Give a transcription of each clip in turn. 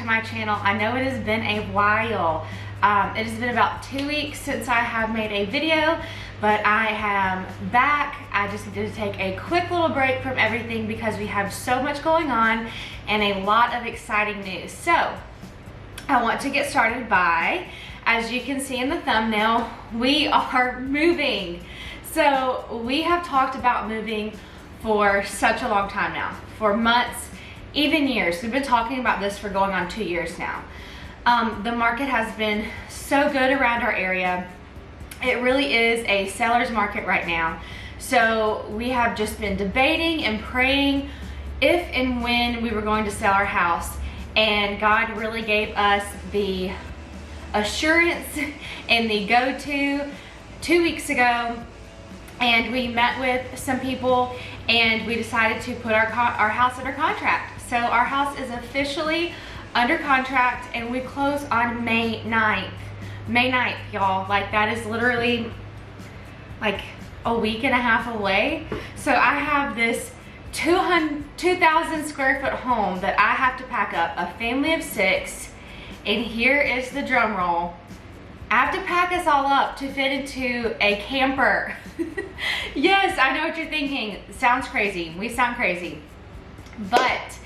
to my channel. I know it has been a while. It has been about 2 weeks since I have made a video, but I am back. I just needed to take a quick little break from everything because we have so much going on and a lot of exciting news. So I want to get started by, as you can see in the thumbnail, we are moving. So we have talked about moving for such a long time now, for months, even years. We've been talking about this for going on 2 years now. The market has been so good around our area. It really is a seller's market right now. So we have just been debating and praying if and when we were going to sell our house. And God really gave us the assurance and the go-to 2 weeks ago. And we met with some people and we decided to put our house under contract. So our house is officially under contract and we close on May 9th. May 9th, y'all. Like, that is literally like a week and a half away. So I have this 2,000 square foot home that I have to pack up, a family of 6, and here is the drum roll. I have to pack us all up to fit into a camper. Yes, I know what you're thinking. Sounds crazy. We sound crazy. But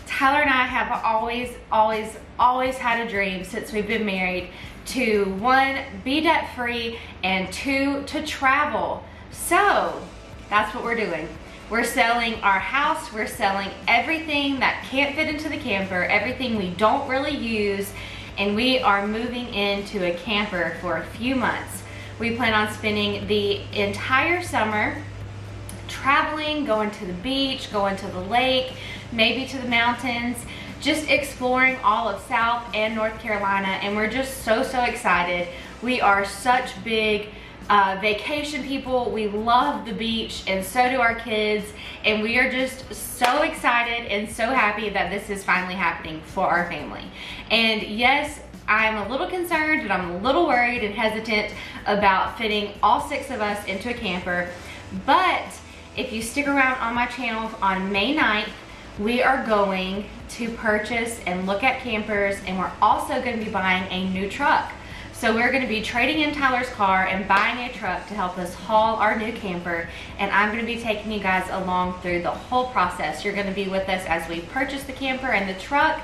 Tyler and I have always had a dream since we've been married to, 1, be debt free, and 2, to travel. So that's what we're doing. We're selling our house. We're selling everything that can't fit into the camper, everything we don't really use, and we are moving into a camper for a few months. We plan on spending the entire summer traveling, going to the beach, going to the lake, maybe to the mountains, just exploring all of South and North Carolina, and we're just so excited. We are such big vacation people. We love the beach, and so do our kids, and we are just so excited and so happy that this is finally happening for our family. And yes, I'm a little concerned and I'm a little worried and hesitant about fitting all 6 of us into a camper, but if you stick around on my channel on May 9th, we are going to purchase and look at campers, and we're also going to be buying a new truck. So we're going to be trading in Tyler's car and buying a truck to help us haul our new camper, and I'm going to be taking you guys along through the whole process. You're going to be with us as we purchase the camper and the truck,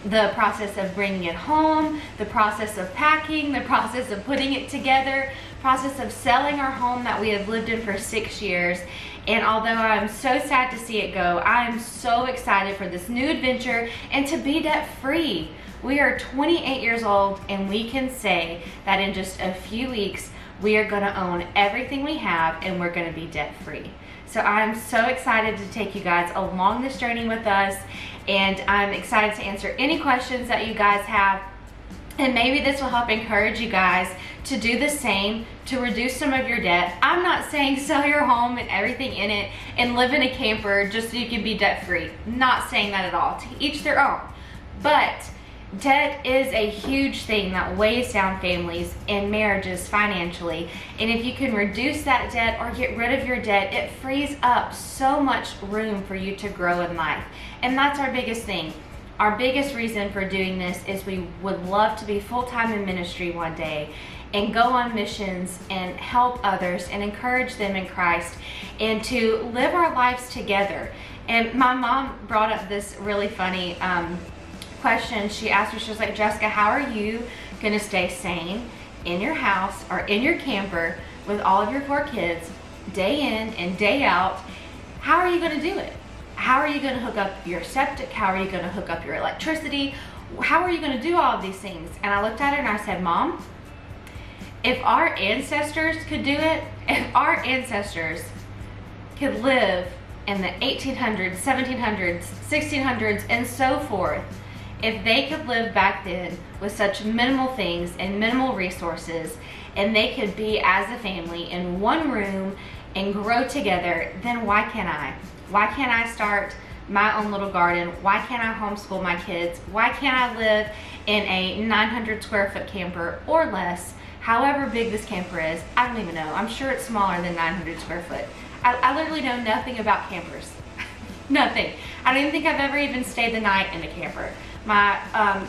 the process of bringing it home, the process of packing, the process of putting it together, process of selling our home that we have lived in for 6 years. And although I'm so sad to see it go, I am so excited for this new adventure and to be debt free. We are 28 years old, and we can say that in just a few weeks, we are going to own everything we have and we're going to be debt free. So I'm so excited to take you guys along this journey with us, and I'm excited to answer any questions that you guys have. And maybe this will help encourage you guys to do the same, to reduce some of your debt. I'm not saying sell your home and everything in it and live in a camper just so you can be debt free. Not saying that at all. To each their own. But debt is a huge thing that weighs down families and marriages financially. And if you can reduce that debt or get rid of your debt, it frees up so much room for you to grow in life. And that's our biggest thing. Our biggest reason for doing this is we would love to be full-time in ministry one day and go on missions and help others and encourage them in Christ and to live our lives together. And my mom brought up this really funny question. She asked me, she was like, Jessica, how are you going to stay sane in your house or in your camper with all of your 4 kids day in and day out? How are you going to do it? How are you going to hook up your septic? How are you going to hook up your electricity? How are you going to do all of these things? And I looked at her and I said, Mom, if our ancestors could do it, if our ancestors could live in the 1800s, 1700s, 1600s, and so forth, if they could live back then with such minimal things and minimal resources, and they could be as a family in one room and grow together, then why can't I? Why can't I start my own little garden? Why can't I homeschool my kids? Why can't I live in a 900 square foot camper or less? However big this camper is, I don't even know. I'm sure it's smaller than 900 square foot. I literally know nothing about campers. Nothing. I don't even think I've ever even stayed the night in a camper. my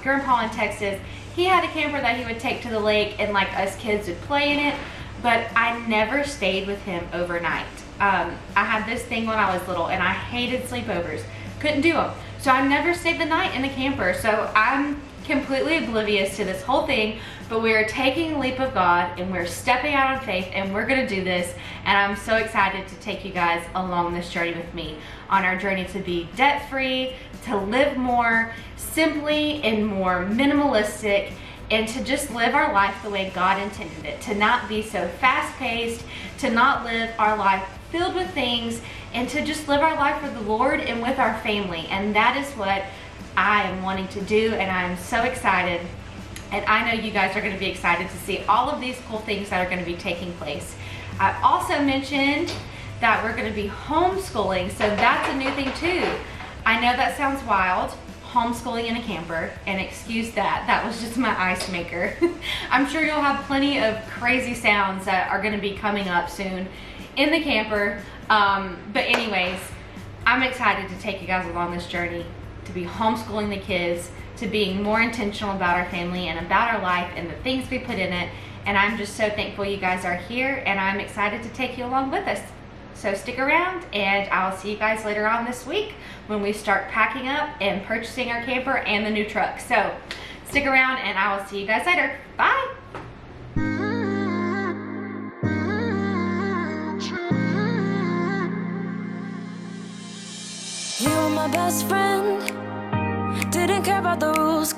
grandpa in Texas, he had a camper that he would take to the lake and like us kids would play in it, but I never stayed with him overnight. I had this thing when I was little and I hated sleepovers. Couldn't do them. So I never stayed the night in the camper. So I'm completely oblivious to this whole thing, but we are taking a leap of God and we're stepping out on faith and we're gonna do this. And I'm so excited to take you guys along this journey with me on our journey to be debt-free, to live more simply and more minimalistic, and to just live our life the way God intended it, to not be so fast-paced, to not live our life filled with things, and to just live our life with the Lord and with our family. And that is what I am wanting to do, and I'm so excited. And I know you guys are going to be excited to see all of these cool things that are going to be taking place. I also mentioned that we're going to be homeschooling, so that's a new thing too. I know that sounds wild, homeschooling in a camper, and excuse that was just my ice maker. I'm sure you'll have plenty of crazy sounds that are going to be coming up soon in the camper, but anyways, I'm excited to take you guys along this journey, to be homeschooling the kids, to being more intentional about our family and about our life and the things we put in it. And I'm just so thankful you guys are here, and I'm excited to take you along with us. So stick around, and I'll see you guys later on this week when we start packing up and purchasing our camper and the new truck. So stick around, and I will see you guys later. Bye. You were my best friend, didn't care about the rules.